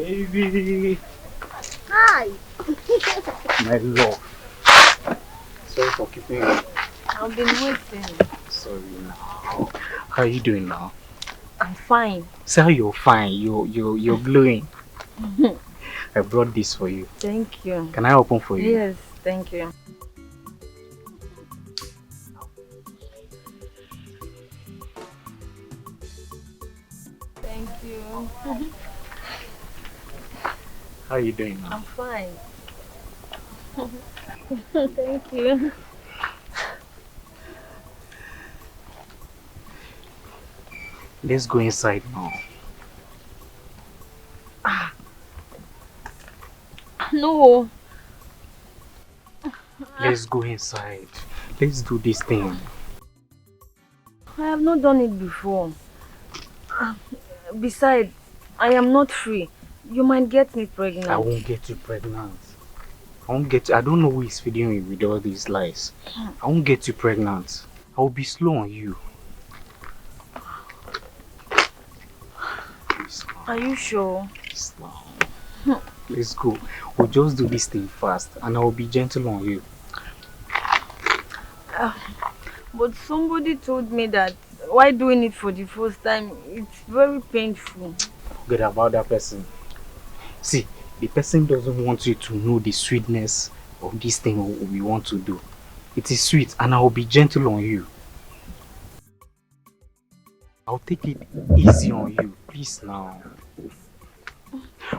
baby. Hi. My love. Sorry for keeping you. I've been waiting. Sorry now. How are you doing now? I'm fine. Say you're fine. You're glowing. I brought this for you. Thank you. Can I open for you? Yes, thank you. Thank you. How are you doing now? I'm fine. Thank you. Let's go inside now. No. Let's go inside. Let's do this thing. I have not done it before. Besides, I am not free. You might get me pregnant. I won't get you pregnant. I don't know who is feeding you with all these lies. I won't get you pregnant. I will be slow on you. Are you sure? Slow. Let's go. We'll just do this thing fast and I will be gentle on you. But somebody told me that while doing it for the first time, it's very painful. Forget about that person. See, the person doesn't want you to know the sweetness of this thing we want to do. It is sweet and I will be gentle on you. I'll take it easy on you. Please now.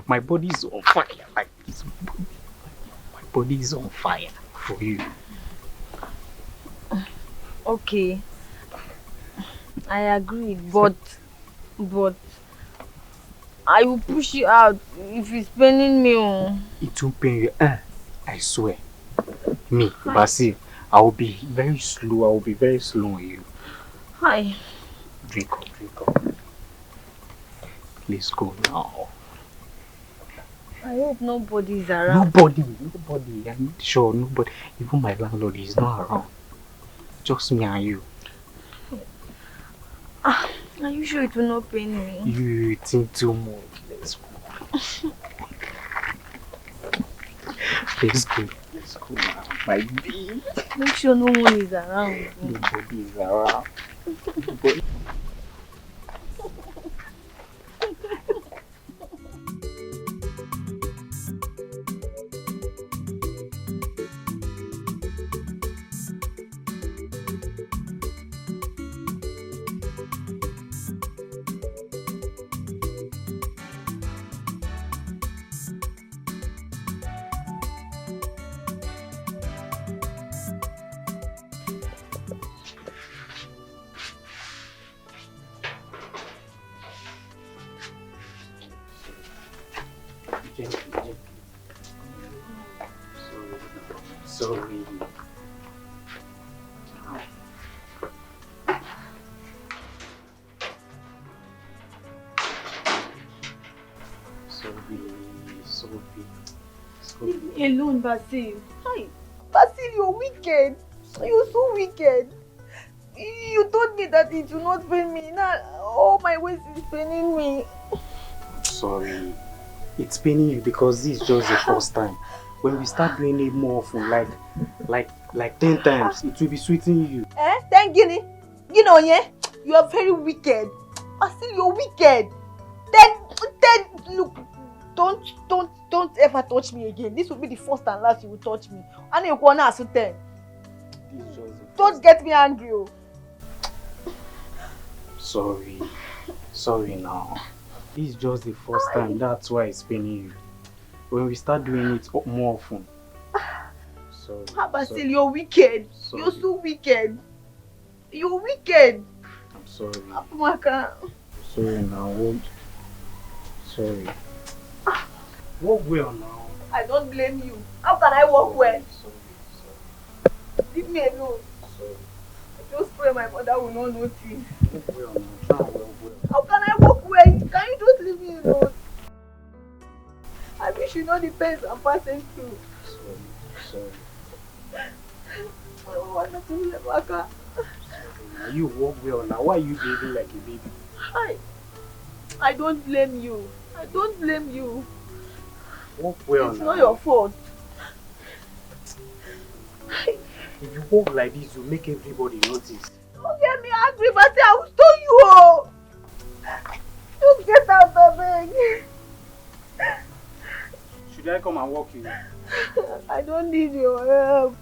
My body is on fire like this. My body is on fire for you. Okay. I agree, but I will push you out if it's paining me. It won't pain you. I swear. Me, Basil, I will be very slow. I will be very slow on you. Hi. Drink up. Let's go now. I hope nobody is around. Nobody. I'm sure nobody. Even my landlord is not around. Just me and you. Are you sure it will not pain me? You think too much. Let's go. Let's go now, my baby. Make sure no one is around. Nobody is around. Nobody. Sorry. Leave me alone, Basil. Hi. Basil, you're wicked. You're so wicked. You told me that it will not pain me. Now, all my waist is paining me. Sorry. It's paining you because this is just the first time. When we start doing it more often, like 10 times, it will be sweetening you. Thank you. You know, yeah? You are very wicked. Basil, you're wicked. Then, look, don't ever touch me again. This will be the first and last you will touch me. And you're going to tell. Don't get me angry. Oh. Sorry now. This is just the first time. That's why it's paining you. When we start doing it more often. Sorry. Basil, you're wicked. Sorry. You're so wicked. You're wicked. I'm sorry. Apumaka. Sorry now. Sorry. Walk well now. I don't blame you. How can I walk well? Sorry. Leave me alone. Sorry. I just pray my mother will not notice. Walk well now. Try and walk well. How can I walk well? Can you just leave me alone? I wish you know the pains I'm passing through. Sorry. I want to do the baka. Now you walk well now. Why are you behaving like a baby? I don't blame you. I don't blame you. Walk well It's now. not your fault. If you walk like this, you make everybody notice. Don't get me angry, but I will stone you. Oh. Just get out of it. Should I come and walk you? I don't need your help.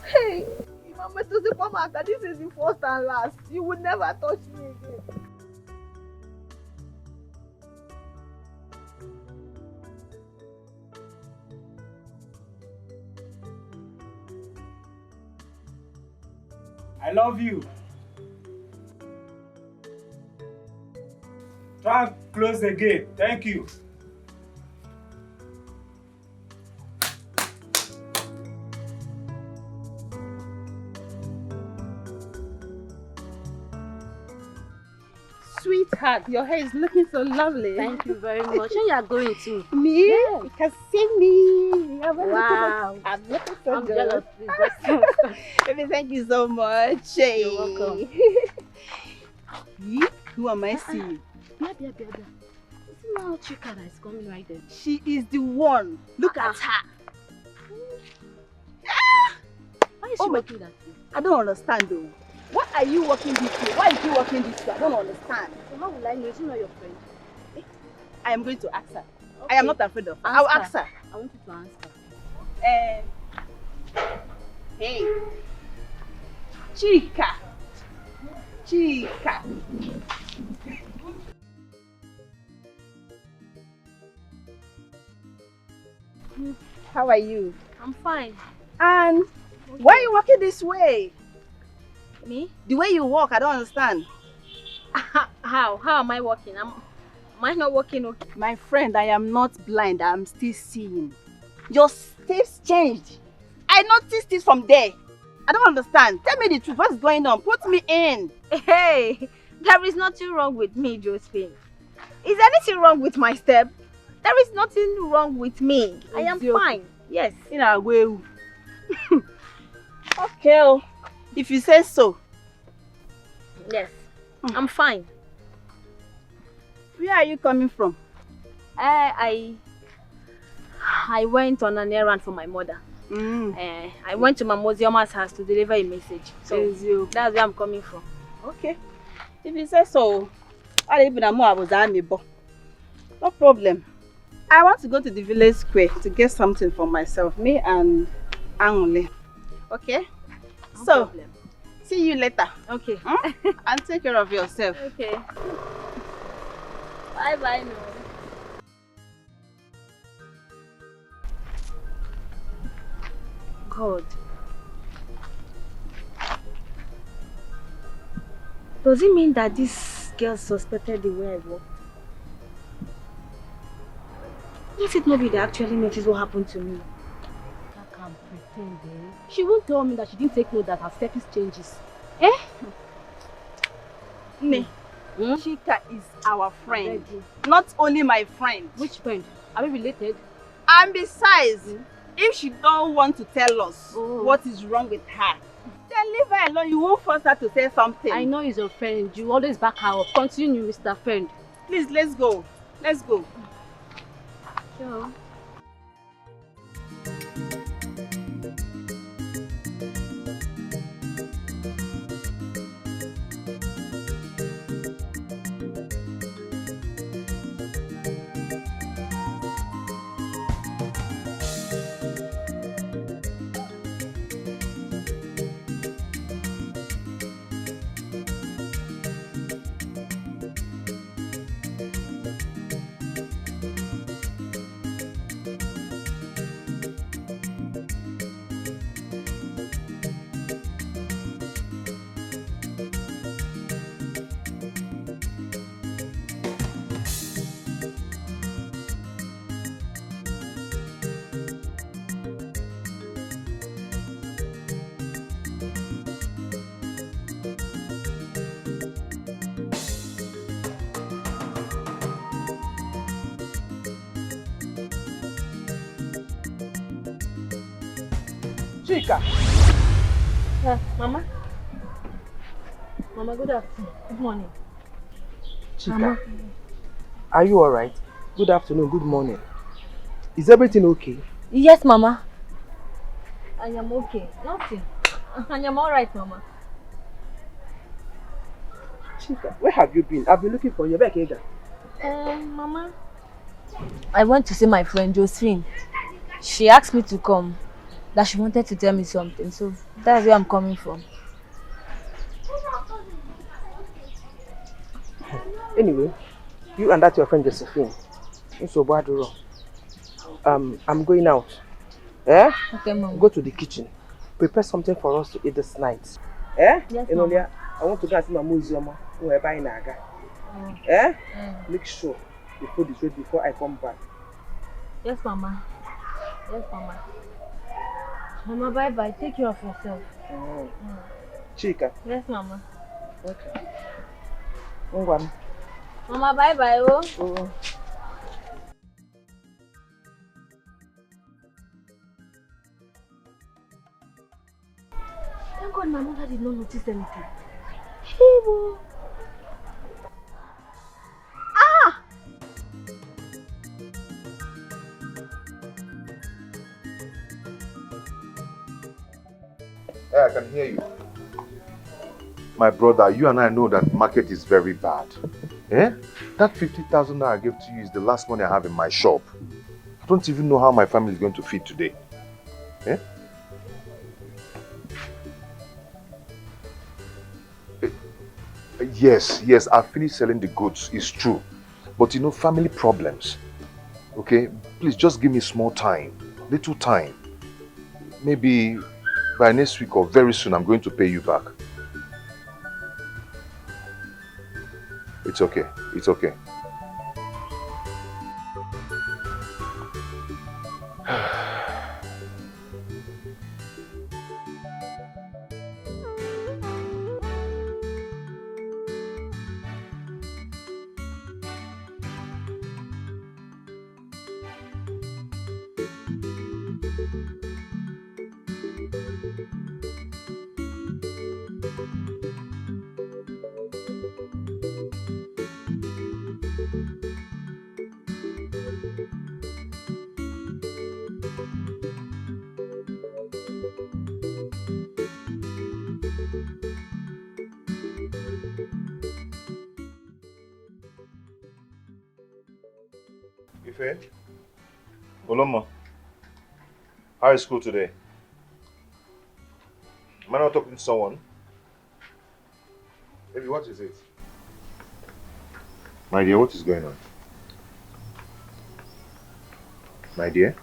Hey, if I'm meant to say, Mama, this is the first and last. You would never touch me again. I love you. Try and close the gate. Thank you. Sweetheart, your hair is looking so lovely. Thank you very much. And you are going to? Me? Yeah. You can see me. Wow. I'm looking so I'm good. jealous. Baby, thank you so much. You're welcome. Who am I seeing? Bia. Isn't now Chica that is coming right there? She is the one. Look at her. Why is she working that way? I don't understand though. Why are you walking this way? Why is you walking this way? I don't understand. So how will I know? Is she not your friend? I am going to ask her. Okay. I am not afraid of her. I will ask her. I want you to answer. Hey. Chica. How are you? I'm fine. And why are you walking this way? Me? The way you walk, I don't understand. How? How am I walking? Am I not walking okay? My friend, I am not blind. I am still seeing. Your steps changed. I noticed it from there. I don't understand. Tell me the truth. What's going on? Put me in. Hey, there is nothing wrong with me, Josephine. Is anything wrong with my step? There is nothing wrong with me. I am fine. Yes. In a way. Okay. If you say so. Yes. I'm fine. Where are you coming from? I went on an errand for my mother. I went to my Mozioma's house to deliver a message. So that's where I'm coming from. Okay. If you say so, no problem. I want to go to the village square to get something for myself, me and Angole. Okay? No so, problem. See you later. Okay. And take care of yourself. Okay. Bye. No. God. Does it mean that this girl suspected the way I walked? Let it not be they actually noticed what happened to me. I can't pretend, eh? She won't tell me that she didn't take note that her step changes. Me. Chica is our friend. Not only my friend. Which friend? Are we related? And besides, if she don't want to tell us what is wrong with her, then leave her alone. You won't force her to say something. I know he's your friend. You always back her up. Continue, Mr. Friend. Please, let's go. Let's go. Sure. Chica. Mama? Mama, good afternoon. Good morning. Chica, are you alright? Good afternoon, good morning. Is everything okay? Yes, Mama. I am okay. Nothing. I am alright, Mama. Chica, where have you been? I've been looking for you. Back here. Mama. I went to see my friend Josephine. She asked me to come. That she wanted to tell me something. So that's where I'm coming from. Anyway, you and that your friend Josephine. So bad. I'm going out. Eh? Okay, Mama. Go to the kitchen. Prepare something for us to eat this night. Eh? Yes, Mama. I want to go and see my museum. We're buying Naga. Eh? Make sure the food is ready before I come back. Yes, Mama. Yes, Mama. Mama, bye-bye. Take care of yourself. Chica. Yes, Mama. Okay. Mama, bye-bye. Oh. Thank God my mother did not notice anything. Hey, I can hear you. My brother, you and I know that market is very bad. Eh? That 50,000 that I gave to you is the last money I have in my shop. I don't even know how my family is going to feed today. Eh? Yes, I finished selling the goods, it's true. But you know, family problems. Okay? Please just give me small time, little time. Maybe by next week or very soon, I'm going to pay you back. It's okay. It's okay. Ife? Oloma, how is school today? Am I not talking to someone? Baby, what is it? My dear, what is going on? My dear?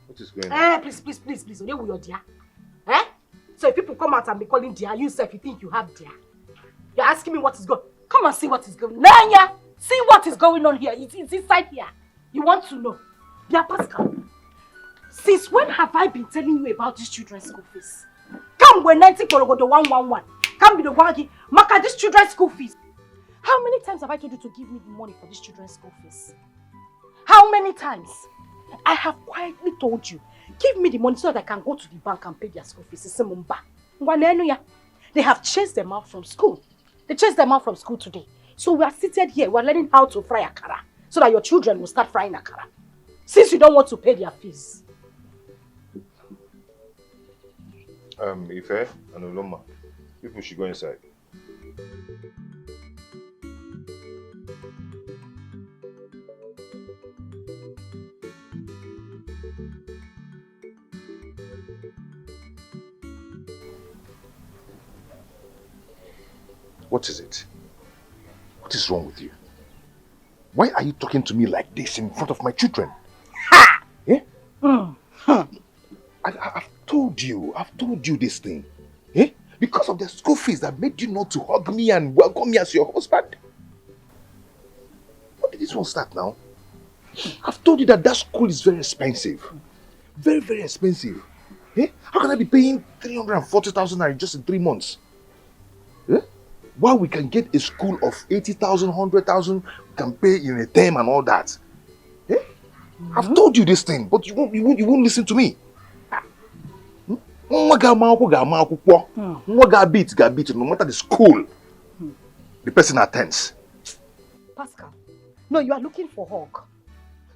What is going on? Please. Only with your dear. Eh? So if people come out and be calling dear, you self, you think you have dear. You're asking me what is going on. Come and see what is going on. Nanya! See what is going on here. It's inside here. You want to know? Dear Pascal, since when have I been telling you about these children's school fees? Come when 90 go to 111. Come be the one again. Maka these children's school fees. How many times have I told you to give me the money for these children's school fees? How many times? I have quietly told you, give me the money so that I can go to the bank and pay their school fees. They have chased them out from school. They chased them out from school today. So we are seated here, we are learning how to fry akara so that your children will start frying akara. Since you don't want to pay their fees. Ife and Oloma, people should go inside. What is it? What is wrong with you? Why are you talking to me like this in front of my children? Ha! Eh? I've told you this thing. Eh? Because of the school fees that made you not to hug me and welcome me as your husband. What did this one start now? I've told you that school is very expensive. Very, very expensive. Eh? How can I be paying 340,000 naira just in 3 months? Eh? While we can get a school of 80,000, 100,000, we can pay in a term and all that. Eh? I've told you this thing, but you won't listen to me. No matter the school the person attends. Pascal, no, you are looking for hug.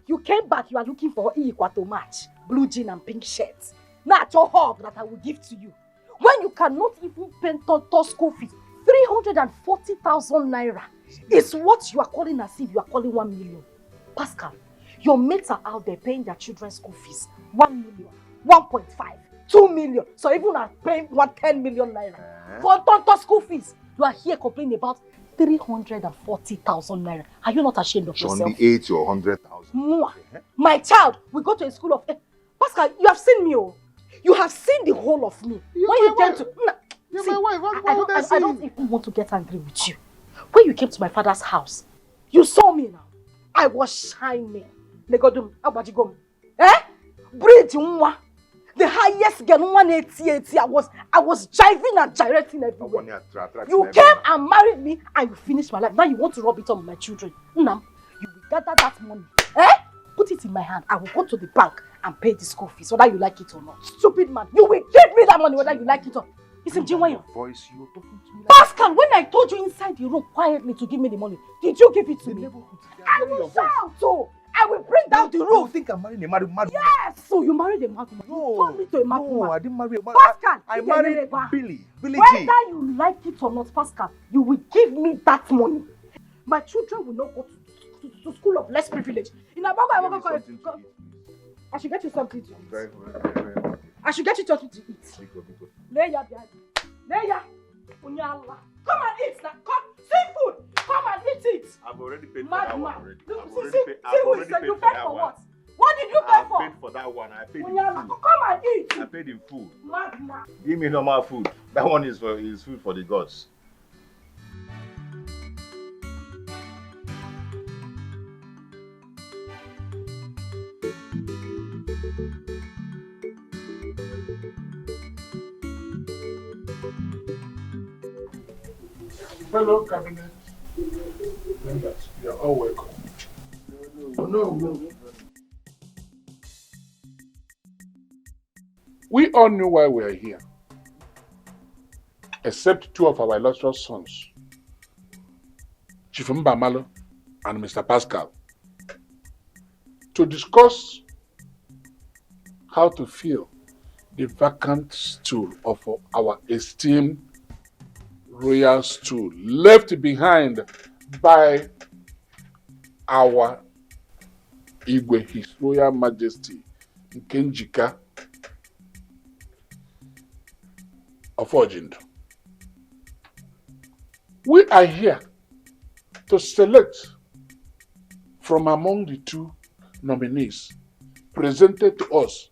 You came back, you are looking for equal to match. Blue jean and pink shirt. Now at your hug that I will give to you. When you cannot even pay Tonto school fees, 340,000 naira is what you are calling as if you are calling 1 million. Pascal, your mates are out there paying their children's school fees. 1 million, 1.5, 2 million. So even are paying 10 million naira for Tonto school fees. You are here complaining about 340,000 naira. Are you not ashamed of yourself? On the 80 or 100,000. My child, we go to a school of... Pascal, you have seen me, oh. You have seen the whole of me. When you came to... You're see, my wife. I don't even want to get angry with you. When you came to my father's house, you saw me now. I was shining. Legodum, abajigom. Bridge nwa. The highest girl, 180. I was driving and gyrating everywhere. You came and married me and you finished my life. Now you want to rub it on my children. Nam, you will gather that money. Put it in my hand. I will go to the bank and pay the school fees, whether you like it or not. Stupid man, you will give me that money whether you like it or not. Listen, your voice, you're talking to me like Pascal, when I told you inside the room quietly to give me the money, did you give it to me? I will shout, so I will bring down the roof. You think I'm marrying a mad woman? Yes, so you married a mad woman. No, you told me to a mad woman. I didn't marry a mad Pascal, I married Billy G. Whether you like it or not, Pascal, you will give me that money. My children will not go to school of less privilege. In Abago, I should get you something to eat. I should get you something to eat. Leia, Leia, Unyala. Come and eat now. Come, seafood. Come and eat it. I've already paid for Mad that one man. already. Look, I've see, already paid you for paid that for one. what? What did you pay for? I paid for that one. I paid in Unyala, food. come and eat. I paid in food. Mad man. Give me normal food. That one is food for the gods. Fellow cabinet members, you are all welcome. No. We all knew why we are here, except two of our illustrious sons, Chief Mbamalo and Mr. Pascal, to discuss how to fill the vacant stool of our esteemed royal stool left behind by our Igwe, His Royal Majesty Chica of Ojindo. We are here to select from among the two nominees presented to us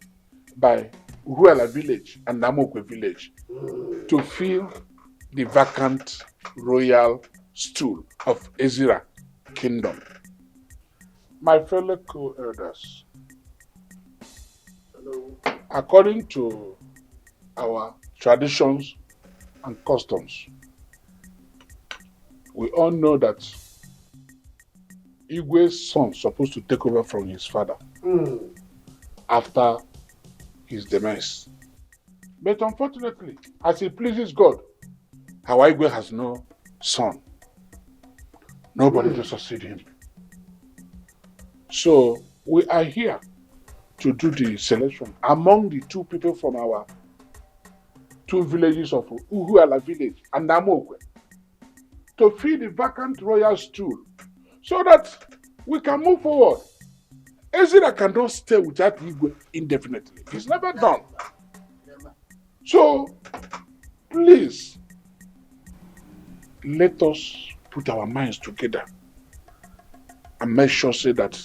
by Uruala Village and Namokwe Village to fill the vacant royal stool of Ezira Kingdom. My fellow co-elders, according to our traditions and customs, we all know that Igwe's son is supposed to take over from his father after his demise. But unfortunately, as it pleases God, our Igwe has no son. Nobody to succeed him. So we are here to do the selection among the two people from our two villages of Uhuala village and Namokwe to fill the vacant royal stool so that we can move forward. Ezra cannot stay without Igwe indefinitely. It's never done. So please, let us put our minds together and make sure say that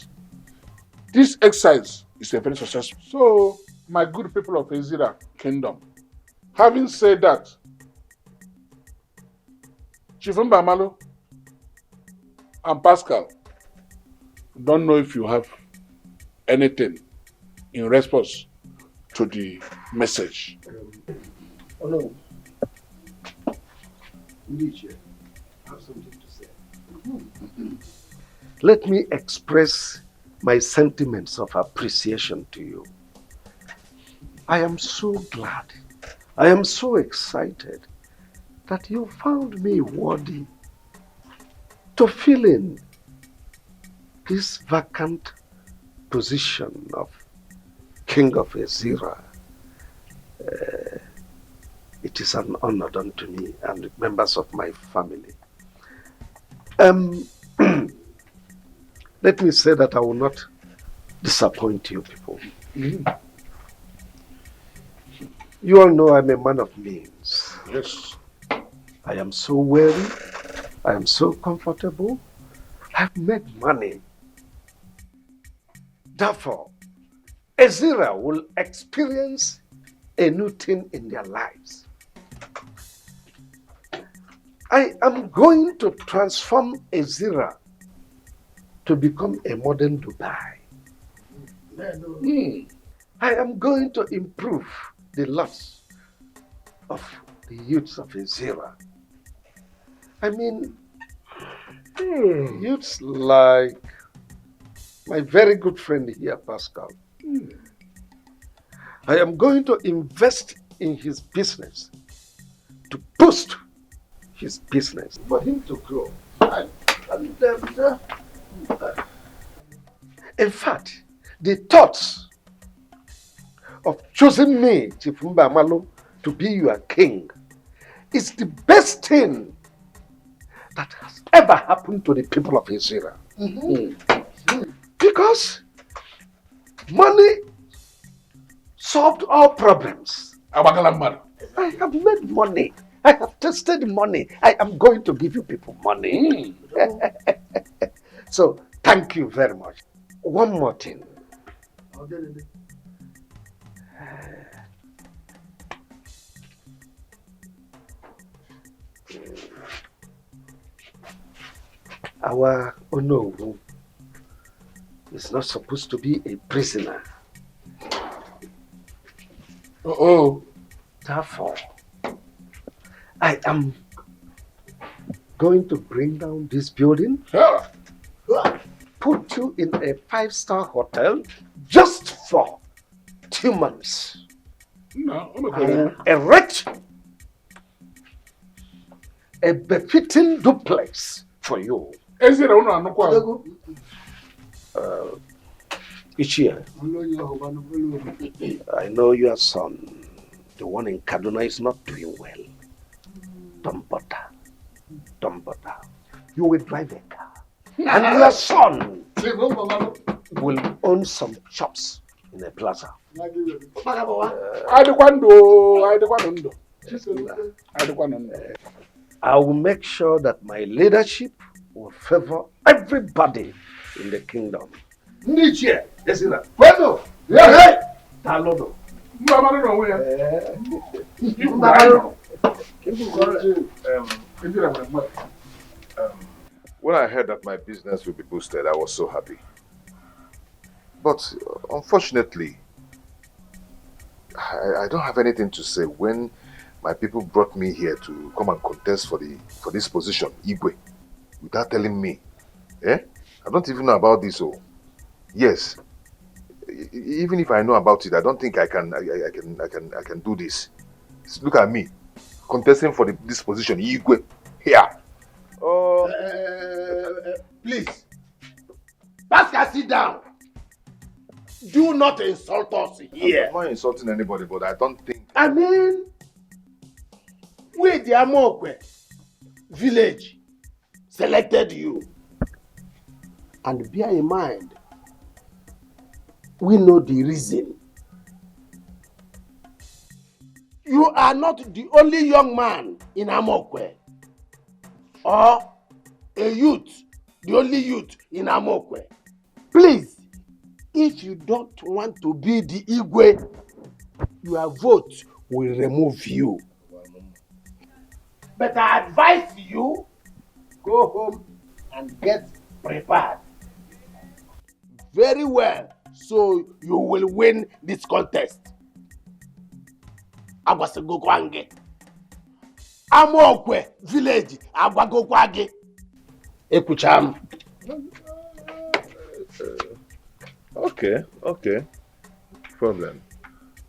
this exercise is a very successful. So, my good people of Ezira Kingdom, having said that, Chief Mbamalo and Pascal, don't know if you have anything in response to the message. Oh no. Indeed, I have something to say. Let me express my sentiments of appreciation to you. I am so glad, I am so excited that you found me worthy to fill in this vacant position of King of Ezira, it is an honor done to me and members of my family. Let me say that I will not disappoint you people. You all know I'm a man of means. Yes. I am so wealthy. I am so comfortable. I've made money. Therefore, Ezira will experience a new thing in their lives. I am going to transform Ezira to become a modern Dubai. I am going to improve the lots of the youths of Ezira. I mean, youths like my very good friend here, Pascal. I am going to invest in his business to boost his business for him to grow. In fact, the thoughts of choosing me, Chief Mbamalo, to be your king is the best thing that has ever happened to the people of Ezira. Because money solved all problems. I have made money. I have tested money. I am going to give you people money. So, thank you very much. One more thing. Our Onowu is not supposed to be a prisoner. Therefore, I am going to bring down this building, put you in a 5-star hotel just for 2 months. I will erect a befitting duplex for you. Ichia, I know your son, the one in Kaduna, is not doing well. Don't bother. Don't bother. You will drive a car. And your son will own some shops in a plaza. I will make sure that my leadership will favor everybody in the kingdom. Niche, Ezira. Bueno, hey, Talodo. When I heard that my business will be boosted, I was so happy. But unfortunately, I don't have anything to say when my people brought me here to come and contest for this position, Igwe, without telling me. I don't even know about this. Oh, yes. Even if I know about it, I don't think I can do this. Look at me, contesting for this position, Igwe, here. Please, Pascal, sit down. Do not insult us here. I'm not insulting anybody, but I don't think. I mean, we the Amokwe village selected you. And bear in mind, we know the reason. You are not the only young man in Amokwe, or a youth, the only youth in Amokwe. Please, if you don't want to be the Igwe, your vote will remove you. But I advise you, go home and get prepared very well, so you will win this contest. Agwasegokwange. Amokwe village, Agwagokwange. Ekucham. Okay. Problem.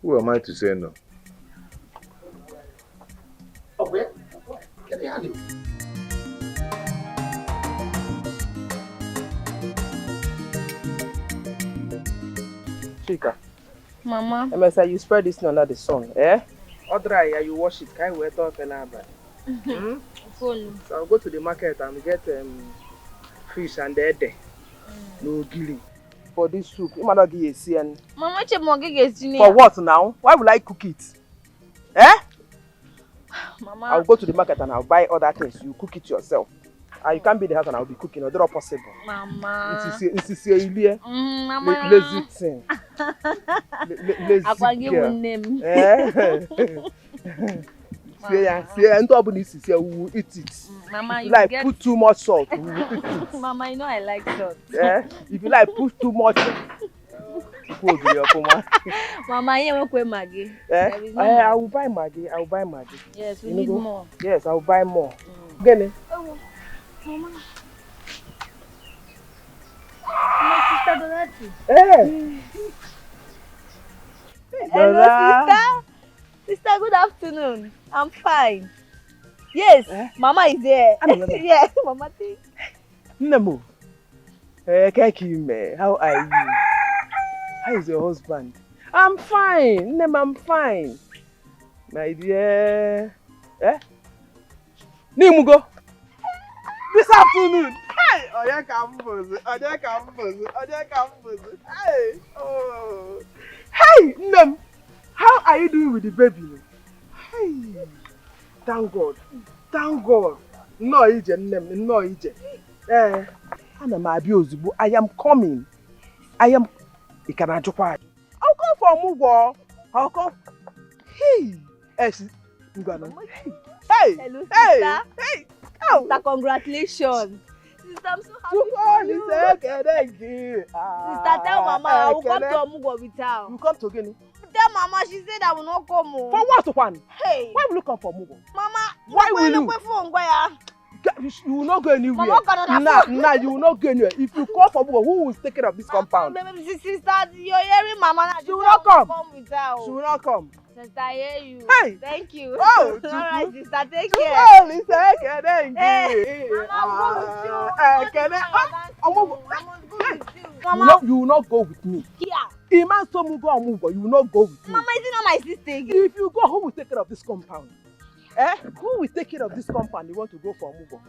Who am I to say no? Okay. Get the hand. Chica. Mama. MSI, you spread this thing under the sun, eh? Or dry, you wash it. Can you wait off and So I'll go to the market and get fish and the no gilly. For this soup, you might not give a and Mama, for what now? Why would I cook it? Eh? Mama. I'll go to the market and I'll buy other things. You cook it yourself. You can't be in the house and I'll be cooking. It's not possible. Mama. It is a Mama. lazy thing. Lazy girl. See, and we will eat it. Mama, if you like put too much salt, we will eat it. Mama, you know I like salt. If you like put too much. Mama, you won't put Maggie. I will buy Maggie. I will buy Maggie. Yes, we need more. Yes, I will buy more. Get it? Oh, Mama. My sister Dorothy. Hello, sister. Sister, good afternoon. I'm fine. Yes, Mama is there. Yes, Mama. Nemo. How are you? How is your husband? I'm fine. Nem, I'm fine. My dear. Nimugo. This afternoon. Hey! Hey! Oh. Hey! Nem. How are you doing with the baby? Hey! Thank God. Thank God. No, Ije, Nem. No, Ije. I am coming. I am. I'll come for Mugo. I'll come. Hey! Hey! Hello, sister. Hey! Oh, sister, congratulations. Sister, I'm so happy for you. Sister, tell Mama I will come to Mugo with her. You come to Guinea? Tell Mama, she said I will not come. For what one? Hey! Why will you come for Mugo? Mama, why will you? You will not go anywhere. Nah, you will not go anywhere. If you come for Mugo, who will take care of this compound? Sister, you're hearing Mama. She will not come. With her. She will not come. Sister, I hear you. Hey! Thank you. Oh, alright, sister, take care. Oh, sister, thank you. Hey, Mama, you will not go with me. Yeah. Iman so Mugo, you will not go with me. Mama, is it not my sister again? If you go, who will take care of this compound? Who will take care of this compound? You want to go for Mugo?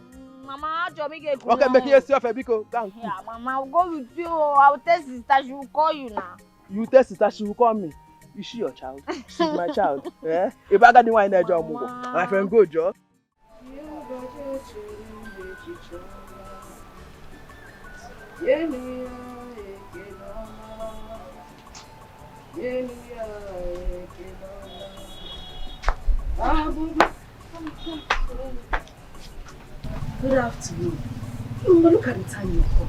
Mama, okay, make yourself a big thank you. Yeah, Mama, I'll go with you. I'll tell sister, she will call you now. You tell sister, she will call me. Is she your child? She's my child. If I got the wine, I job Mugo. My friend, go, Joe. Good afternoon. Look at the time you come.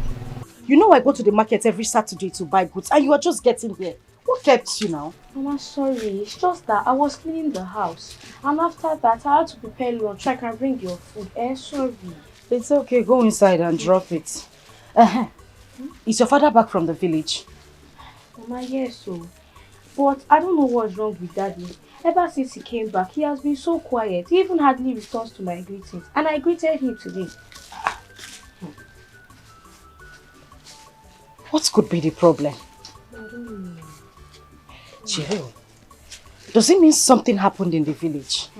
You know I go to the market every Saturday to buy goods and you are just getting here. What kept you now? Mama, sorry. It's just that I was cleaning the house. And after that, I had to prepare lunch so I can bring your food. Sorry. It's okay. Go inside and drop it. Is your father back from the village? Mama, yes, so. But I don't know what's wrong with Daddy. Ever since he came back, he has been so quiet. He even hardly responds to my greetings. And I greeted him today. What could be the problem? I don't know. Jill, does it mean something happened in the village?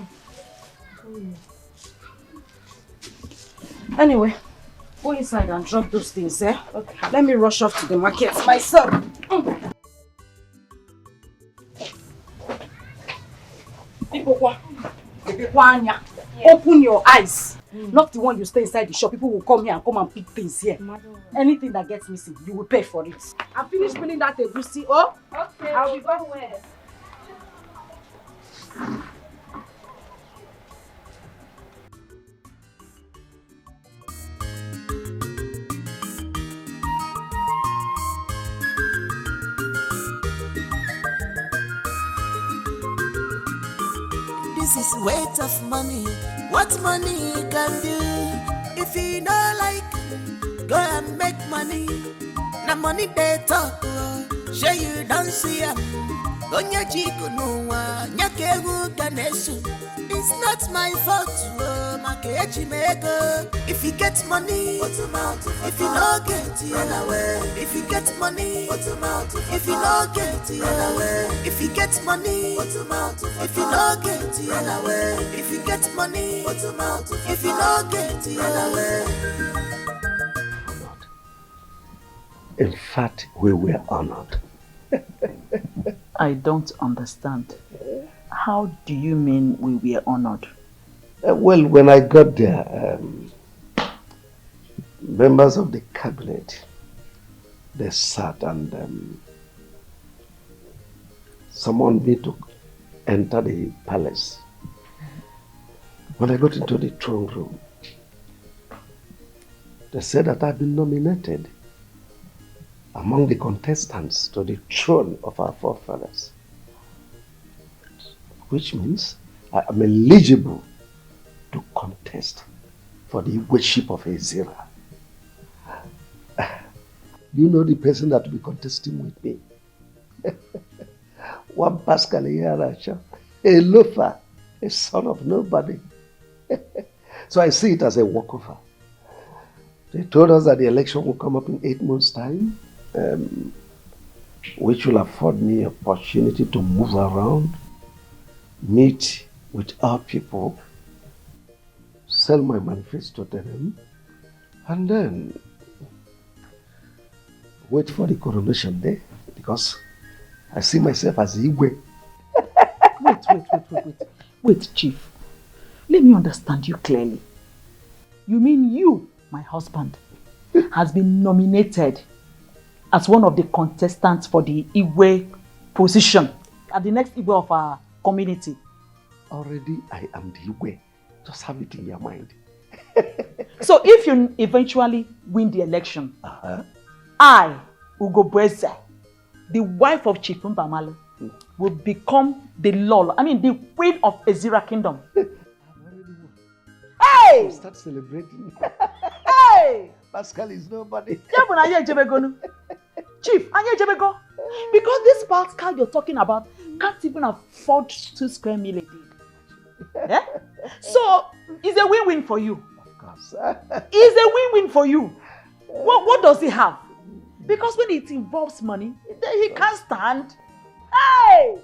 Anyway, go inside and drop those things, Okay. Let me rush off to the market myself. Open your eyes. Not the one you stay inside the shop. People will come here and come and pick things here. Anything that gets missing, you will pay for it. I finished spinning that egusi. Oh, okay. I'll be back. Where? This is weight of money. What money can do? If you don't like, go and make money. Now money they talk. Sure you don't see ya. Onye jiko no wa nyake gu ganesu. It's not my fault, makechi meko. If you get money, if you no get it, if you get money, if you no get it, if you get money, if you no get it, if you get money, if you no get it. In fact, we were honored. I don't understand. How do you mean we were honored? Well, when I got there, members of the cabinet, they sat and summoned me to enter the palace. When I got into the throne room, they said that I've been nominated among the contestants to the throne of our forefathers, which means I am eligible to contest for the worship of Ezira. Do you know the person that will be contesting with me? One Pascal Yaracha, a loafer, a son of nobody. So I see it as a walkover. They told us that the election will come up in 8 months' time, which will afford me an opportunity to move around, meet with our people, sell my manifesto to them, and then wait for the coronation day, because I see myself as Igwe. Wait, Chief. Let me understand you clearly. You mean you, my husband, has been nominated as one of the contestants for the Igwe position at the next Igwe of our community? Already I am the Igwe. Just have it in your mind. So if you eventually win the election, I, Ugobweze, the wife of Chief Mbamalo, will become the the queen of Ezira Kingdom. Hey! We'll start celebrating. Hey! Pascal is nobody. Chief, because this Pascal you're talking about can't even afford 2 square meals a day. Yeah? So, it's a win-win for you. Of course. It's a win-win for you. What does he have? Because when it involves money, he can't stand. Hey!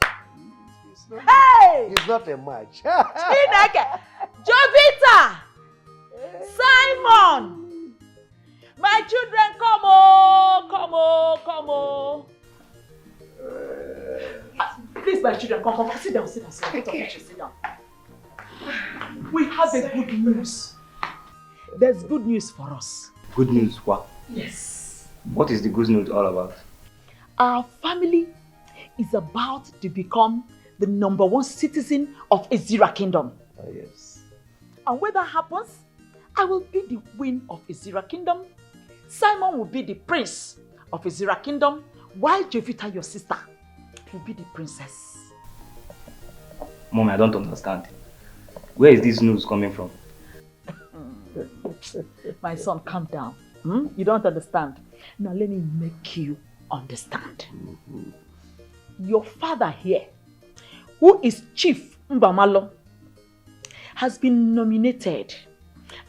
Hey! It's not a match. Chineke! Jovita! Simon! My children, come on. Please, my children, come. Sit down. Sit down. We have a good news. There's good news for us. Good news, what? Yes. What is the good news all about? Our family is about to become the #1 citizen of Ezira Kingdom. Oh, yes. And when that happens, I will be the queen of Ezira Kingdom. Simon will be the prince of Ezira Kingdom, while Jovita, your sister, will be the princess. Mommy, I don't understand. Where is this news coming from? My son, calm down. You don't understand. Now let me make you understand. Your father here, who is Chief Mbamalo, has been nominated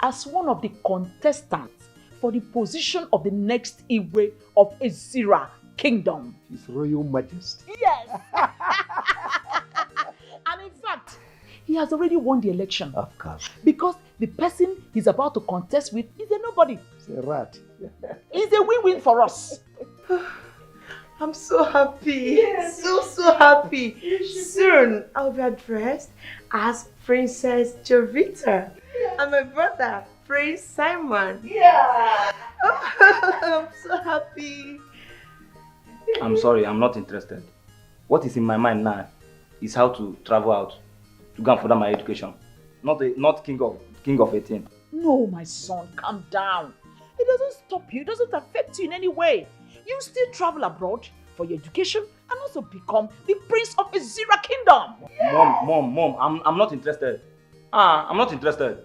as one of the contestants for the position of the next Igwe of Ezira Kingdom. His Royal Majesty. Yes! And in fact, he has already won the election. Of course. Because the person he's about to contest with is a nobody. It's a rat. It's a win-win for us. I'm so happy. Yes. So happy. Soon I'll be addressed as Princess Jovita. And my brother, Prince Simon. Yeah. I'm so happy. I'm sorry, I'm not interested. What is in my mind now is how to travel out to go and further my education. Not king of 18. No, my son, calm down. It doesn't stop you. It doesn't affect you in any way. You still travel abroad for your education and also become the prince of Ezira Kingdom. Yes. Mom, I'm not interested. I'm not interested.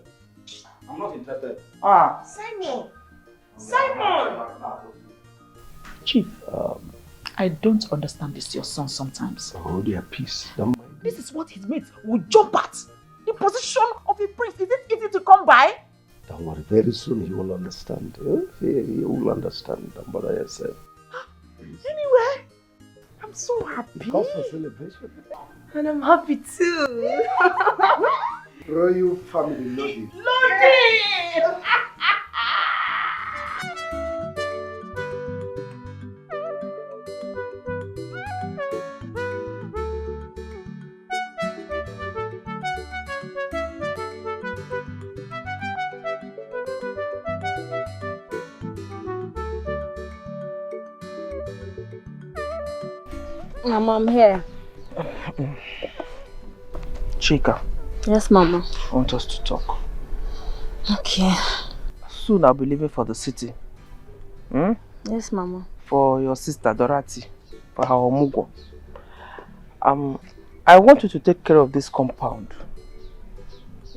Simon! Chief, I don't understand this, your son, sometimes. Hold your peace. Don't mind. This is what his mates will jump at. The position of a prince, is it easy to come by? Don't worry, very soon he will understand. He will understand. Don't bother yourself. Anyway, I'm so happy. Cause for celebration. And I'm happy too. Royal family, Lodi. Lodi! Mama, I'm here. Chica, Yes, Mama. I want us to talk. Okay. Soon I'll be leaving for the city. Yes, Mama. For your sister Dorothy, for her omugo. I want you to take care of this compound.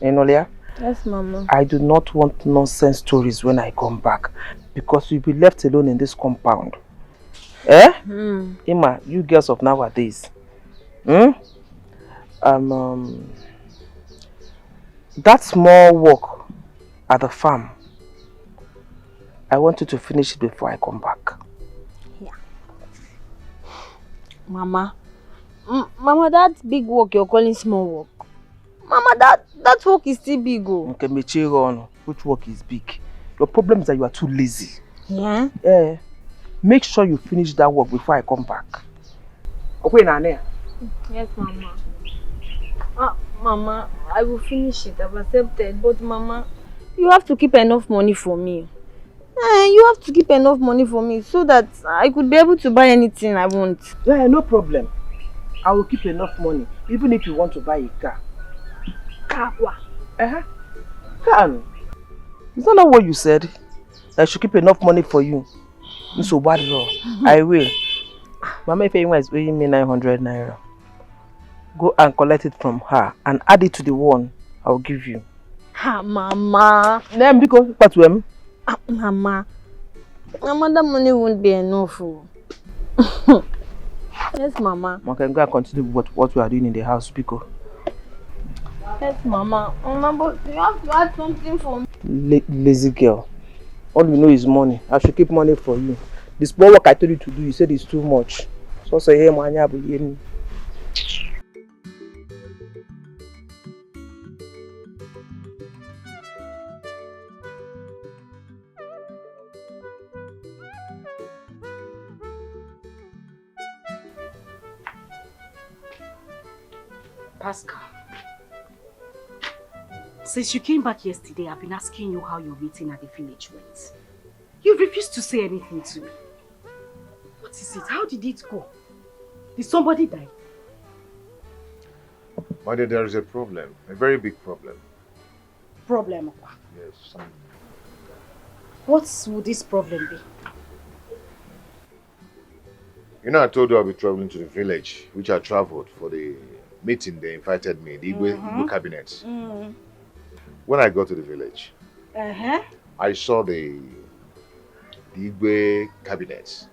Enolia? Yes, Mama. I do not want nonsense stories when I come back, because you'll be left alone in this compound. Eh? Emma, you girls of nowadays. That small work at the farm, I want you to finish it before I come back. Yeah. Mama. Mama, that big work you're calling small work. Mama, that work is still big. Okay, Mechiron, which work is big? Your problem is that you are too lazy. Yeah? Make sure you finish that work before I come back. Okay, Nane? Yes, Mama. Mama, I will finish it. I've accepted. But Mama, you have to keep enough money for me. You have to keep enough money for me so that I could be able to buy anything I want. Yeah, no problem. I will keep enough money, even if you want to buy a car. Car? Car? Is that not what you said? I should keep enough money for you. So bad, I will. Mama Ifeanyi is owing me 900 naira. Go and collect it from her and add it to the one I will give you. Mama. Then because what to him? Mama, that money won't be enough. Yes, Mama. I can go and continue what we are doing in the house, because. Yes, Mama. Mama, but you have to add something for me. Lazy girl. All you know is money. I should keep money for you. The small work I told you to do, you said it's too much. So say, hey, man, Pascal, since you came back yesterday, I've been asking you how your meeting at the village went. You refused to say anything to me. What is it? How did it go? Did somebody die? My dear, there is a problem. A very big problem. Problem? Yes. What would this problem be? You know, I told you I'll be traveling to the village, which I traveled for the meeting. They invited me, the Igwe cabinet. When I got to the village, I saw the Igwe cabinet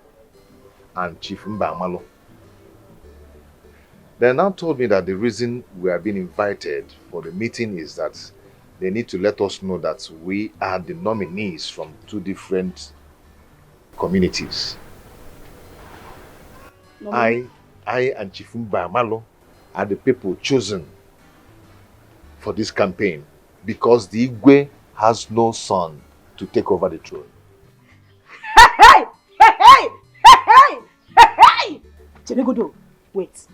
and Chief Mbamalo. They now told me that the reason we are being invited for the meeting is that they need to let us know that we are the nominees from two different communities. I and Chief Mbamalo are the people chosen for this campaign because the Igwe has no son to take over the throne. Jenegodo, wait.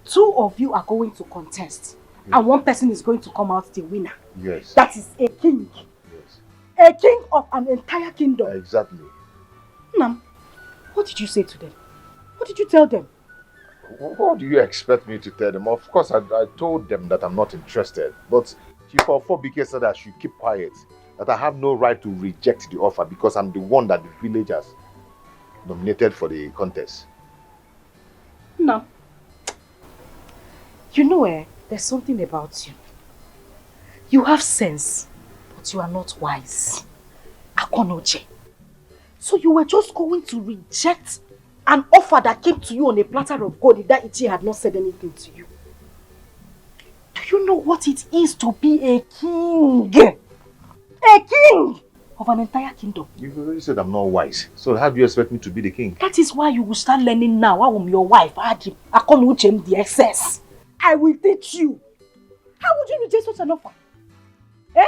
Two of you are going to contest, and one person is going to come out the winner. Yes. That is a king. Yes. A king of an entire kingdom. Exactly. Nam, what did you say to them? What did you tell them? What do you expect me to tell them? Of course, I told them that I'm not interested. But Chief Ofobike said I should keep quiet. That I have no right to reject the offer because I'm the one that the villagers nominated for the contest. No. You know, there's something about you. You have sense, but you are not wise. Akonoje. So you were just going to reject An offer that came to you on a platter of gold if that Ichie had not said anything to you. Do you know what it is to be a king? A king of an entire kingdom. You've already said I'm not wise. So how do you expect me to be the king? That is why you will start learning now. I am your wife. I call you the excess. I will teach you. How would you reject such an offer? Eh?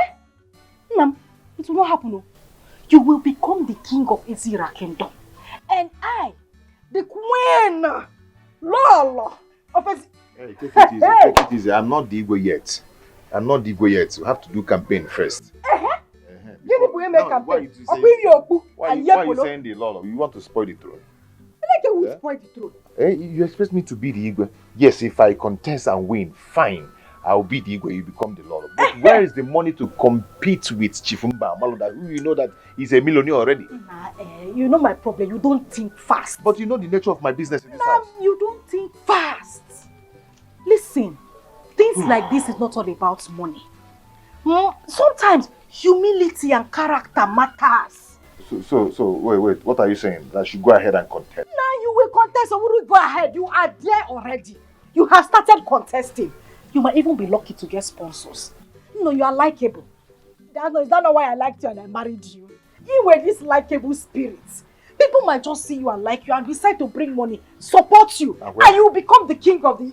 Nam, it will not happen. No. You will become the king of Ezira kingdom. And I, the queen, Lolo of Ezira. Hey, take it easy, take it easy. I'm not the Igwe yet. I'm not the Igwe yet. We have to do campaign first. Why are you saying the Lolo? You want to spoil the throne? Who spoil the throne? Hey, you expect me to be the Igwe? Yes, if I contest and win, fine. I'll be the Igwe, you become the Lolo. But where is the money to compete with Chief Mbamalo, who you know that he's a millionaire already? You know my problem. You don't think fast. But you know the nature of my business in this house. You don't think fast. Listen, things like this is not all about money. Sometimes humility and character matters. So wait, what are you saying? That I should go ahead and contest? Now you will contest, so we will go ahead. You are there already. You have started contesting. You might even be lucky to get sponsors. No, you are likable. Is that not why I liked you and I married you? You were this likable spirit. People might just see you and like you and decide to bring money, support you, and you will become the king of the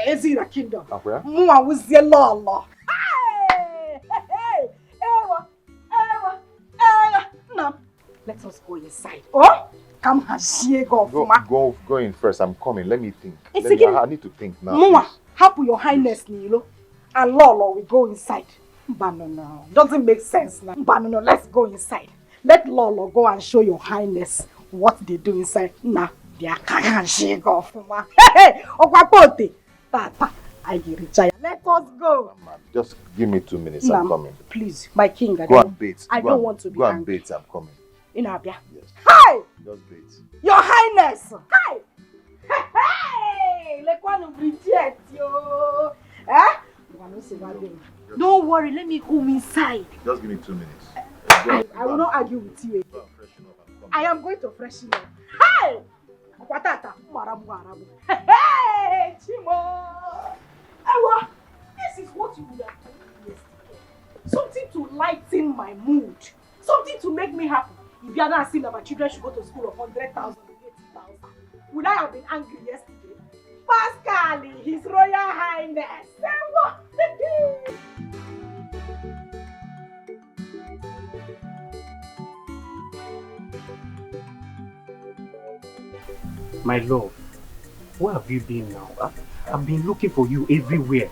Ezira kingdom. Mua wuzie lolo. Now, let us go inside. Oh, come and go in first. I'm coming. Let me think. I need to think now. Mua, happy your highness, Nilo, and Lolo will go inside. No. Doesn't make sense now. No, let's go inside. Let Lolo go and show your highness what they do inside. Nah, they are can't shake off. Hey, Okwapote. Tata, I get it. Let us go. Just give me 2 minutes. I'm coming. Please, my king. Go and bait. I don't want to be angry. Go and bait. I'm coming. In Abia. Yes. Hi! Just bait. Your highness. Hi! Hey! Like one of reject yo. Eh? Don't worry, let me go inside. Just give me 2 minutes. I will not argue with you again. I am going to freshen up. Hi! Hey! Chimo! Ewa! This is what you would have done yesterday. Something to lighten my mood. Something to make me happy. If you are not saying that my children should go to school of 100,000 or 80,000, would I have been angry yesterday? Pascal, His Royal Highness. My love, where have you been now? I've been looking for you everywhere.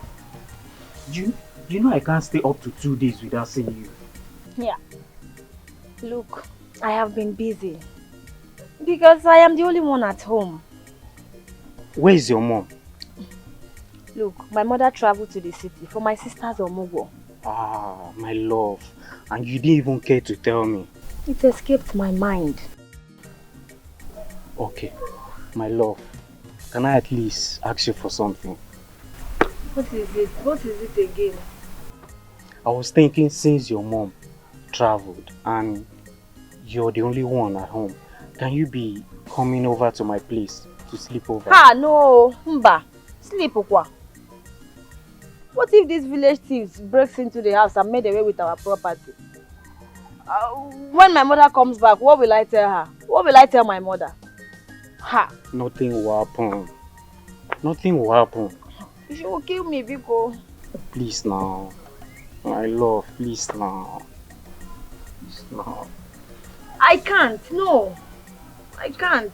You know I can't stay up to 2 days without seeing you. Yeah. Look, I have been busy. Because I am the only one at home. Where is your mom? Look, my mother traveled to the city for my sister's omugo. Ah, my love. And you didn't even care to tell me. It escaped my mind. Okay, my love. Can I at least ask you for something? What is it? What is it again? I was thinking since your mom traveled and you're the only one at home, can you be coming over to my place to sleep over? Ah, no. Mba. Sleep okwa. What if these village thieves breaks into the house and made away with our property? When my mother comes back, what will I tell her? What will I tell my mother? Ha! Nothing will happen. Nothing will happen. She will kill me, Biko. Please now. My love, please now. Please now. I can't. No. I can't.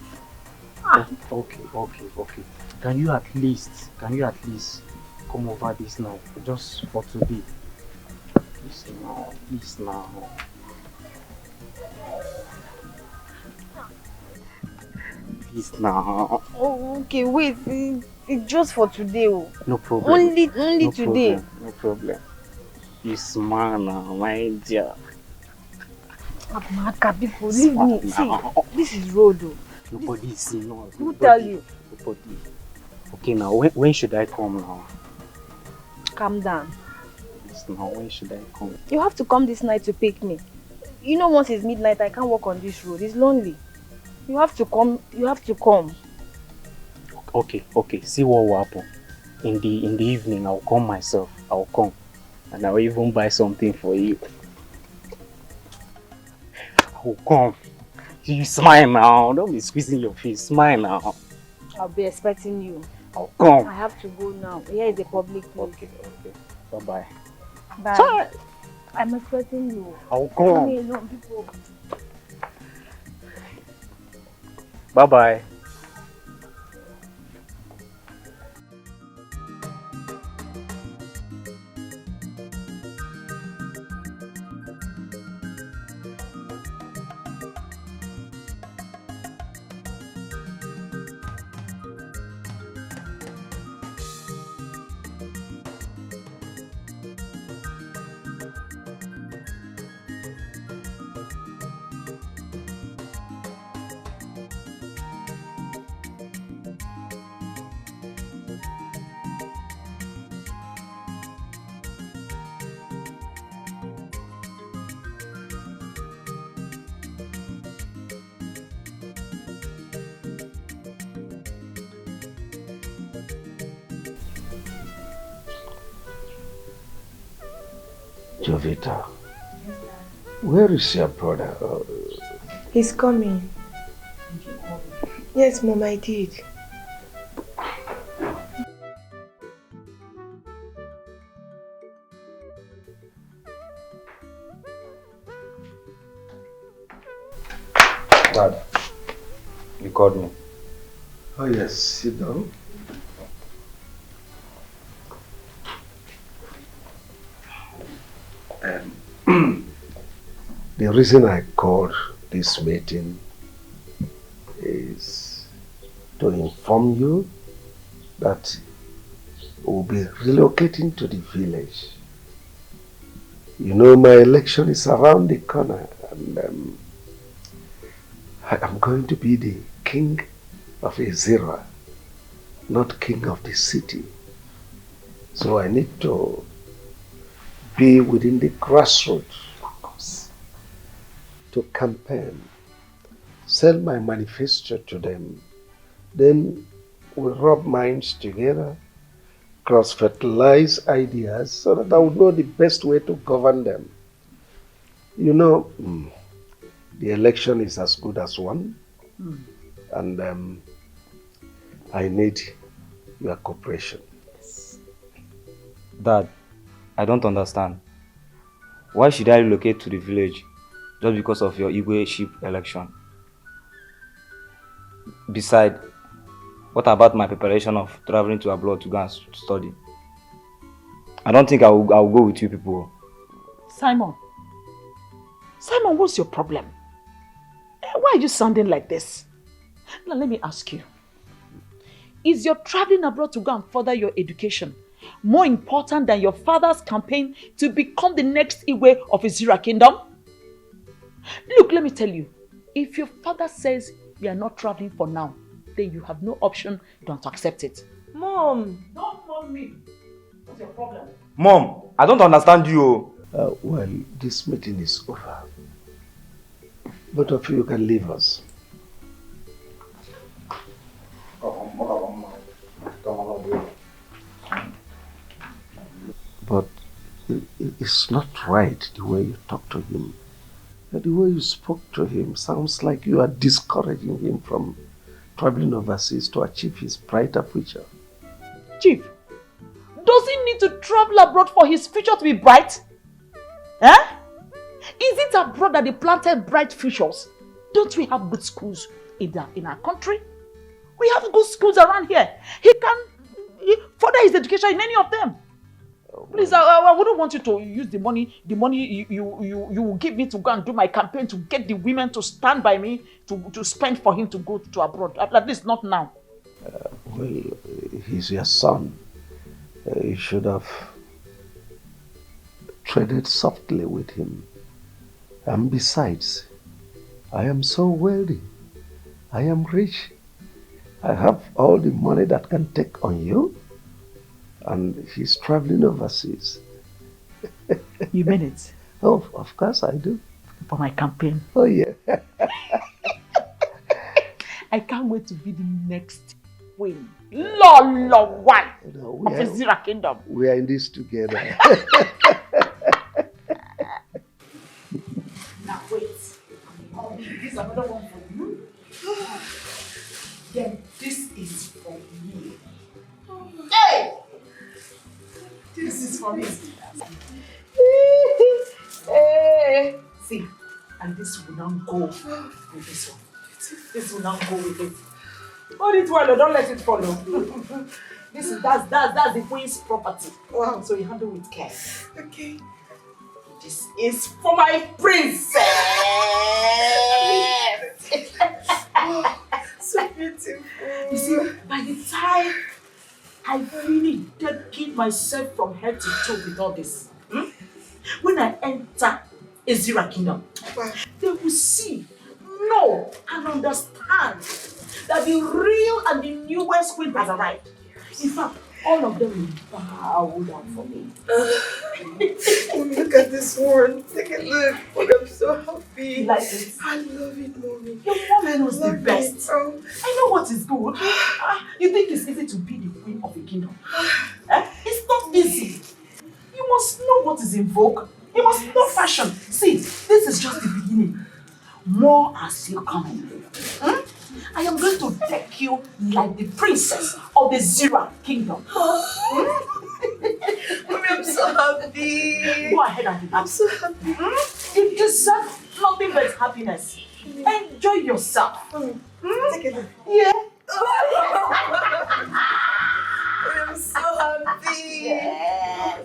Ah. Okay. Can you at least come over this night? Just for today. Please now. Please now. Oh, okay, wait. It's just for today. No problem. Only no today. Problem. No problem. You smile now, my dear. Amaka, people, leave me. See, this is road. Nobody is seeing us. Who tell you? Nobody. Okay, now when should I come now? Calm down. Please now, when should I come? You have to come this night to pick me. You know, once it's midnight, I can't walk on this road. It's lonely. You have to come. You have to come. Okay, okay. See what will happen. In the evening, I'll come myself. I'll come. And I'll even buy something for you. I'll come. You smile now. Don't be squeezing your face. Smile now. I'll be expecting you. I'll come. I have to go now. Here is the public place. Okay, okay. Bye-bye. Bye. Sorry. I'm expecting you. I'll come. Leave me alone, people. Bye-bye. Jovita, where is your brother? He's coming. Yes, Mom, I did. Dad, you called me. Oh yes, sit down. The reason I called this meeting is to inform you that we'll be relocating to the village. You know, my election is around the corner, and I am going to be the king of Ezira, not king of the city. So I need to be within the grassroots to campaign, sell my manifesto to them, then we'll rub minds together, cross-fertilize ideas so that I would know the best way to govern them. You know, the election is as good as one, and I need your cooperation. Dad, I don't understand. Why should I relocate to the village just because of your Igwe sheep election? Besides, what about my preparation of traveling to abroad to go and study? I don't think I'll go with you people. Simon, what's your problem? Why are you sounding like this? Now let me ask you. Is your traveling abroad to go and further your education more important than your father's campaign to become the next Igwe of Ezira Kingdom? Look, let me tell you, if your father says we are not traveling for now, then you have no option than to accept it. Mom! Don't mom me. What's your problem? Mom, I don't understand you. Well, this meeting is over. Both of you can leave us. But it's not right the way you talk to him. The way you spoke to him sounds like you are discouraging him from traveling overseas to achieve his brighter future. Chief, does he need to travel abroad for his future to be bright? Eh? Is it abroad that they planted bright futures? Don't we have good schools in our country? We have good schools around here. He can further his education in any of them. Please, I wouldn't want you to use the money you will give me to go and do my campaign to get the women to stand by me to spend for him to go to abroad. At least not now. Well, he's your son. You should have treaded softly with him. And besides, I am so wealthy. I am rich. I have all the money that can take on you. And he's traveling overseas. You mean it? Oh, of course I do. For my campaign? Oh, yeah. I can't wait to be the next queen. Lolo one of the Zira Kingdom. We are in this together. Now wait. This is another one for you. Then this is for me. Hey! This is for me. Hey! See, and this will not go with this one. This will not go with it. Hold it well, don't let it follow. That's the queen's property. Wow. So you handle with care. Okay. This is for my princess. Oh, so beautiful. You see, by the time I really dedicate myself from head to toe with all this, when I enter Ezira Kingdom, they will see, know, and understand that the real and the newest queen has arrived. In fact, all of them will bow down for me. Look at this one. Take a look. I'm so happy. You like it? I love it, mommy. Your mom knows the best. I know what is good. You think it's easy to be the queen of a kingdom? It's not easy. You must know what is in vogue. You must know fashion. See, this is just the beginning. More are still coming. I am going to take you like the princess of the Zira Kingdom. Mommy, I'm so happy. Go ahead and be happy. I'm so happy. You deserve nothing but happiness. Enjoy yourself. Take a look. Yeah. I'm so happy. Yes.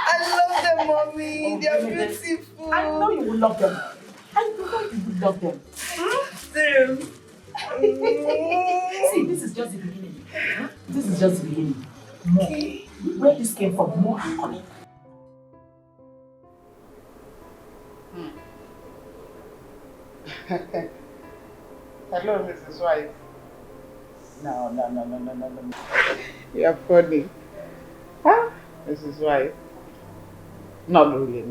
I love them, mommy. They are beautiful. I know you will love them. I know you will love them. See, this is just the beginning. This is just the beginning. More. Where this came from, more are coming. Hello, Mrs. White. No. You are funny. Huh? Mrs. White? Not really.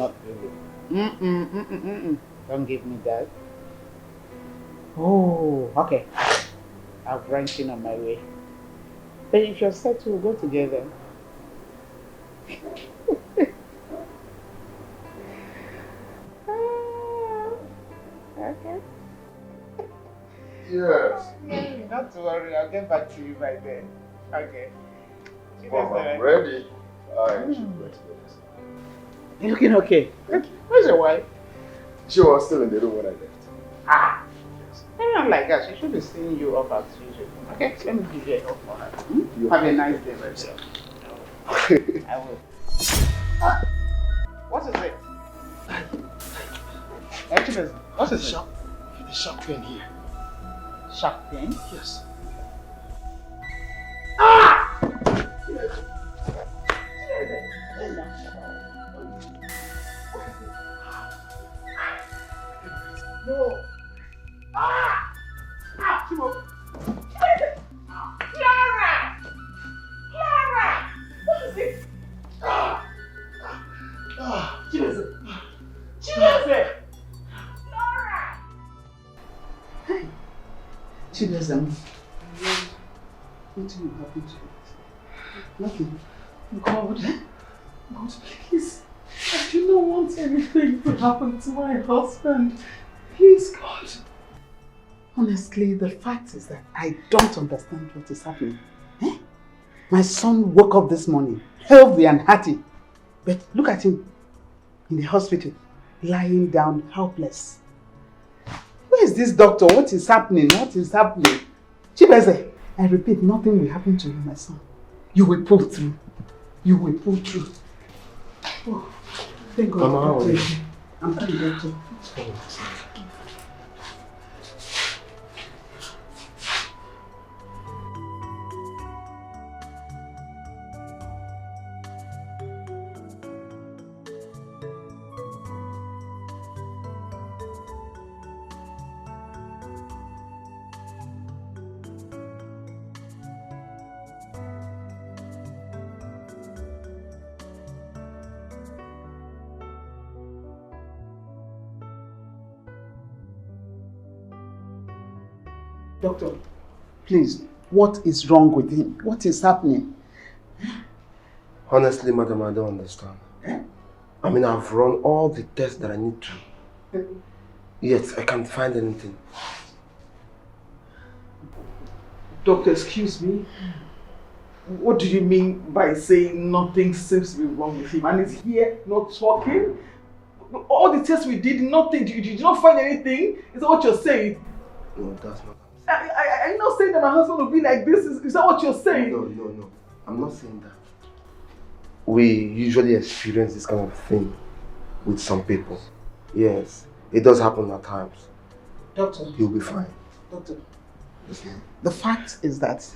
Don't give me that. Oh, okay. I'm branching on my way. But if you're set, we'll go together. Okay. Yes. Not to worry, I'll get back to you by then. Okay. Mom, I'm ready. You're looking okay. Where's your wife? She was still in the room when I left. Anyone like that, she should be seeing you up as usual. Okay, let me give you a hug for her. Have a nice day, my dear. I will. What is it? Actually, what is it? The sharp pain here. Sharp pain? Yes. No. Chimo. Clara! What is it? Chinefe! Laura! Hey, Chinefe, nothing will happen to you. Nothing. God, please. I do not want anything to happen to my husband. Please, God. Honestly, the fact is that I don't understand what is happening. My son woke up this morning, healthy and hearty. But look at him in the hospital, lying down helpless. Where is this doctor? What is happening? Chibeze, I repeat, nothing will happen to you, my son. You will pull through. Oh, thank God. Mama, how are you? I'm fine, doctor. Doctor, please, what is wrong with him? What is happening? Honestly, madam, I don't understand. I mean, I've run all the tests that I need to. Yet, I can't find anything. Doctor, excuse me. What do you mean by saying nothing seems to be wrong with him? And he's here not talking? All the tests we did, nothing. You did not find anything? Is that what you're saying? No, that's not. Are you not saying that my husband will be like this? Is that what you're saying? No. I'm not saying that. We usually experience this kind of thing with some people. Yes, it does happen at times. Doctor. He'll be fine. Doctor. The fact is that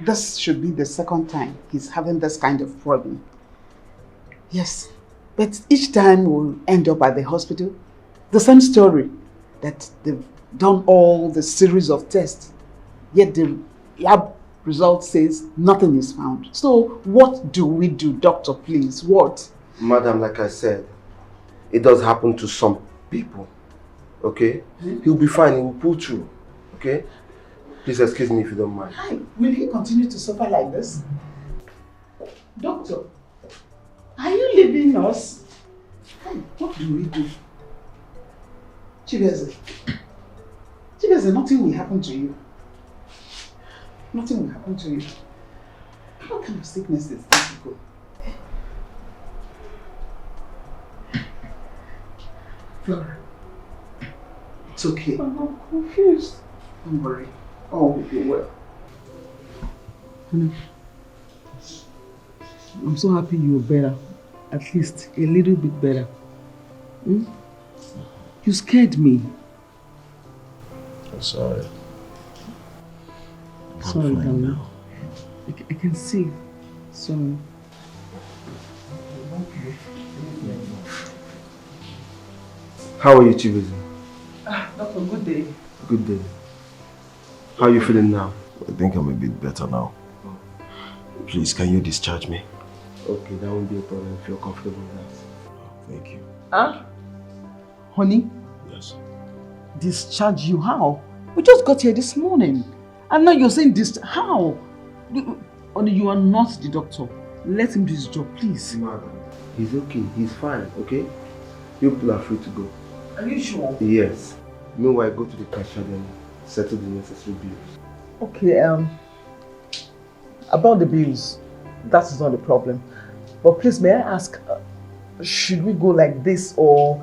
this should be the second time he's having this kind of problem. Yes, but each time we'll end up at the hospital, the same story, that they've done all the series of tests, yet the lab result says nothing is found. So what do we do, doctor, please? What? Madam, like I said, it does happen to some people, okay? He'll be fine, he will pull through, okay? Please excuse me if you don't mind. Hi, will he continue to suffer like this? Doctor, are you leaving us? Hi, what do we do? Chibeze, nothing will happen to you. Nothing will happen to you. What kind of sickness is this? Flora, it's okay. I'm confused. Don't worry. All will be well. Honey, I'm so happy you're better. At least a little bit better. Hmm? You scared me. I'm sorry. Sorry, darling. I can see. Sorry. How are you, Chibuzi? Doctor, good day. Good day. How are you feeling now? I think I'm a bit better now. Please, can you discharge me? Okay, that won't be a problem if you're comfortable with that. Thank you. Huh? Honey? Yes. Discharge you? How? We just got here this morning. And now you're saying this. How? Honey, you are not the doctor. Let him do his job, please. Madam, he's okay. He's fine, okay? You people are free to go. Are you sure? Yes. Meanwhile, go to the cashier and settle the necessary bills. Okay, about the bills, that is not the problem. But please, may I ask, should we go like this, or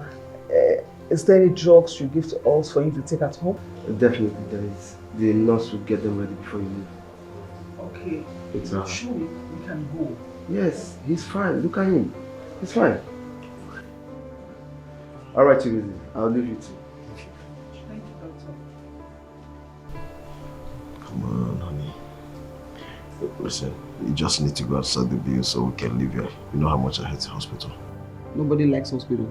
is there any drugs you give to us for you to take at home? Definitely there is. The nurse will get them ready before you leave. Okay. It's sure we can go. Yes, he's fine. Look at him. He's fine. Alright, Chibuzi. I'll leave you too. Thank you, doctor. Come on, honey. Listen, you just need to go outside the bill so we can leave here. You know how much I hate the hospital. Nobody likes hospital.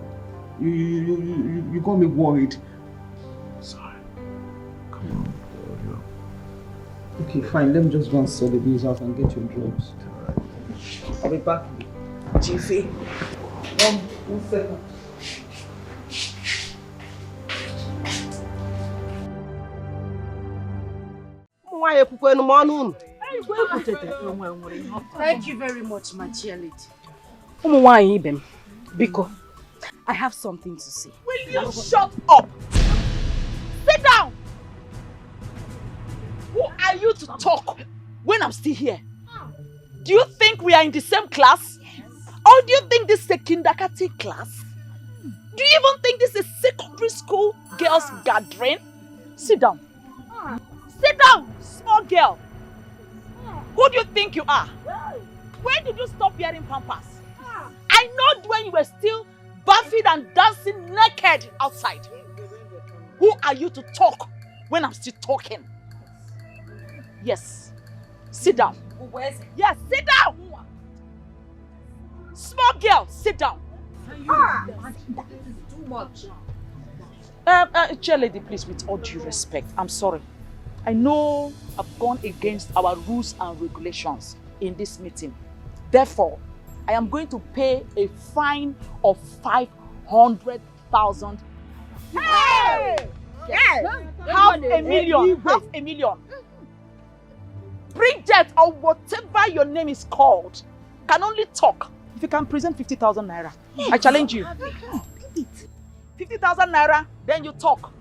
You got me worried. Sorry. Come on. Okay, fine. Let me just go and sort the bills out and get your drugs. I'll be back. Jiffy. One second. Thank you very much, my dear lady. Biko, I have something to say. Will you shut up? Sit down! Who are you to talk when I'm still here? Do you think we are in the same class? Or do you think this is a kindergarten class? Do you even think this is secondary school girls gathering? Sit down. Sit down, small girl. Who do you think you are? When did you stop wearing pampers? I know when you were still bathing and dancing naked outside. Who are you to talk when I'm still talking? Yes. Sit down. Yes, sit down. Small girl, sit down. That is too much. Chair lady, please, with all due respect, I'm sorry. I know I've gone against our rules and regulations in this meeting. Therefore, I am going to pay a fine of 500,000. Hey! Yeah. Half a million. Bridget or whatever your name is called can only talk if you can present 50,000 naira. I challenge you. 50,000 naira, then you talk.